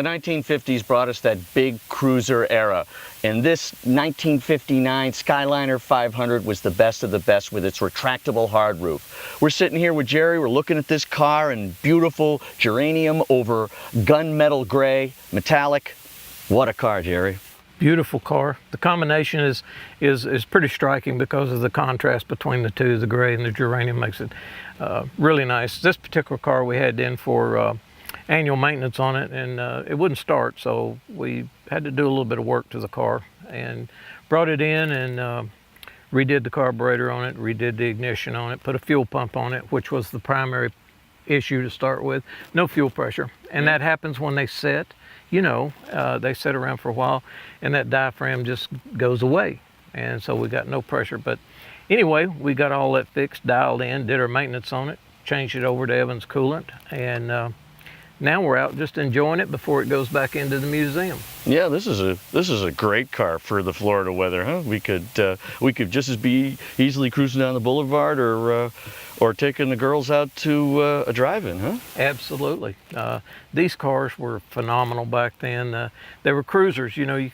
The 1950s brought us that big cruiser era, and this 1959 Skyliner 500 was the best of the best with its retractable hard roof. We're sitting here with Jerry, we're looking at this car in beautiful geranium over gunmetal gray, metallic. What a car, Jerry. Beautiful car. The combination is pretty striking because of the contrast between the two. The gray and the geranium makes it really nice. This particular car we had in for annual maintenance on it, and it wouldn't start, so we had to do a little bit of work to the car and brought it in and redid the carburetor on it, redid the ignition on it, put a fuel pump on it, which was the primary issue to start with. No fuel pressure, and that happens when they sit. You know, they sit around for a while and that diaphragm just goes away. And so we got no pressure. But anyway, we got all that fixed, dialed in, did our maintenance on it, changed it over to Evans coolant. And now we're out just enjoying it before it goes back into the museum. Yeah, this is a great car for the Florida weather, huh? We could just as be easily cruising down the boulevard or taking the girls out to a drive-in, huh? Absolutely. These cars were phenomenal back then. They were cruisers. You know, you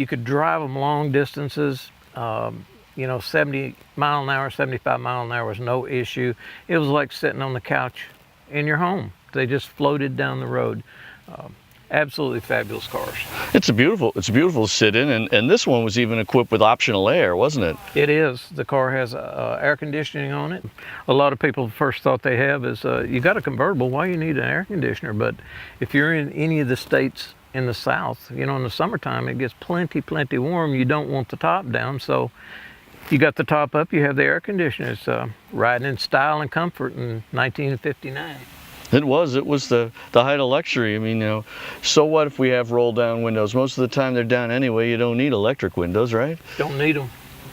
could drive them long distances. You know, 70 mile an hour, 75 mile an hour was no issue. It was like sitting on the couch in your home. They just floated down the road. Absolutely fabulous cars. It's a beautiful sit-in, and this one was even equipped with optional air, wasn't it? It is. The car has air conditioning on it. A lot of people, the first thought they have is, you got a convertible, why you need an air conditioner? But if you're in any of the states in the South, you know, in the summertime, it gets plenty warm. You don't want the top down, so you got the top up, you have the air conditioner. It's riding in style and comfort in 1959. It was the height of luxury. I mean, you know, so what if we have roll down windows? Most of the time they're down anyway. You don't need electric windows, right? Don't need them.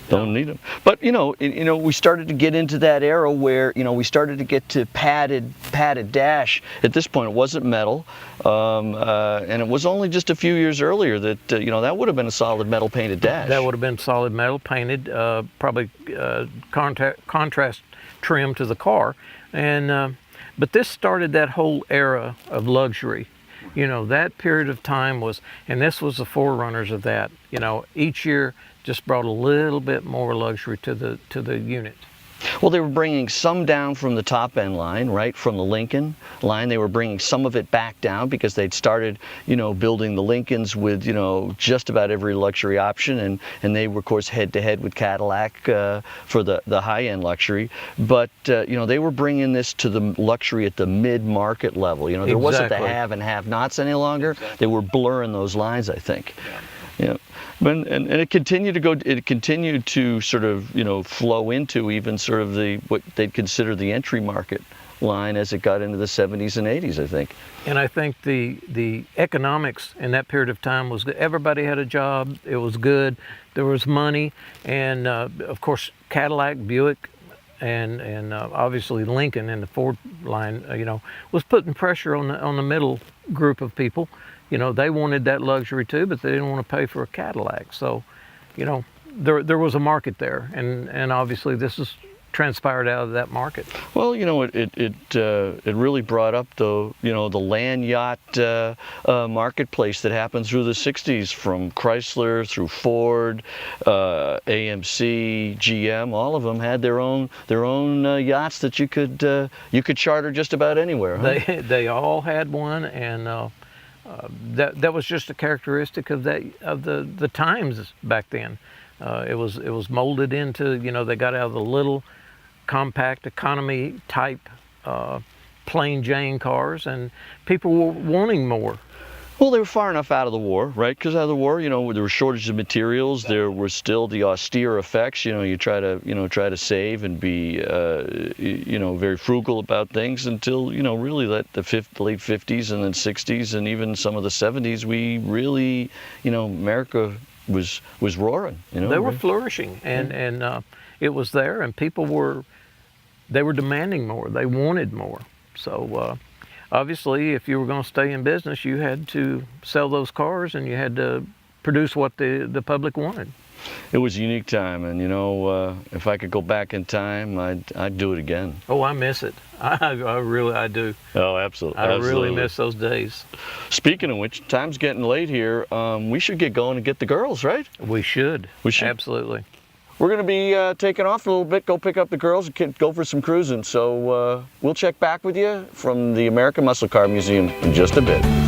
Don't need them. But you know, we started to get into that era where, you know, we started to get to padded dash. At this point, it wasn't metal, and it was only just a few years earlier that you know, that would have been a solid metal painted dash. That would have been solid metal painted, probably contrast trim to the car, and. But this started that whole era of luxury. You know, that period of time was, and this was the forerunners of that. You know, each year just brought a little bit more luxury to the unit. Well, they were bringing some down from the top end line, right, from the Lincoln line. They were bringing some of it back down because they'd started, you know, building the Lincolns with, you know, just about every luxury option, and they were, of course, head to head with Cadillac for the high end luxury. But you know, they were bringing this to the luxury at the mid-market level. You know, there wasn't the have and have-nots any longer. They were blurring those lines, I think. Yeah. And it continued to go. It continued to sort of, you know, flow into even sort of what they'd consider the entry market line as it got into the 70s and 80s, I think. And I think the economics in that period of time was good. Everybody had a job. It was good. There was money, and of course Cadillac, Buick, and obviously Lincoln and the Ford line, you know, was putting pressure on the middle group of people. You know, they wanted that luxury too, but they didn't want to pay for a Cadillac. So, you know, there was a market there, and obviously this has transpired out of that market. Well, you know, it really brought up the land yacht marketplace that happened through the 60s, from Chrysler through Ford, AMC, GM. All of them had their own yachts that you could charter just about anywhere. Huh? They all had one, and. That was just a characteristic of the times back then. It was molded into, you know, they got out of the little compact economy type plain Jane cars, and people were wanting more. Well, they were far enough out of the war, right? Because out of the war, you know, there were shortages of materials. There were still the austere effects. You know, you try to save and be, you know, very frugal about things until, you know, really the late 50s and then 60s and even some of the 70s. We really, you know, America was roaring. You know, they were flourishing, and it was there, and people were demanding more. They wanted more. So. Obviously, if you were going to stay in business, you had to sell those cars, and you had to produce what the public wanted. It was a unique time, and you know, if I could go back in time, I'd do it again. Oh, I miss it. I do. Oh, absolutely. I really miss those days. Speaking of which, time's getting late here. We should get going and get the girls, right? We should. We should. Absolutely. We're going to be taking off a little bit, go pick up the girls, and go for some cruising. So we'll check back with you from the American Muscle Car Museum in just a bit.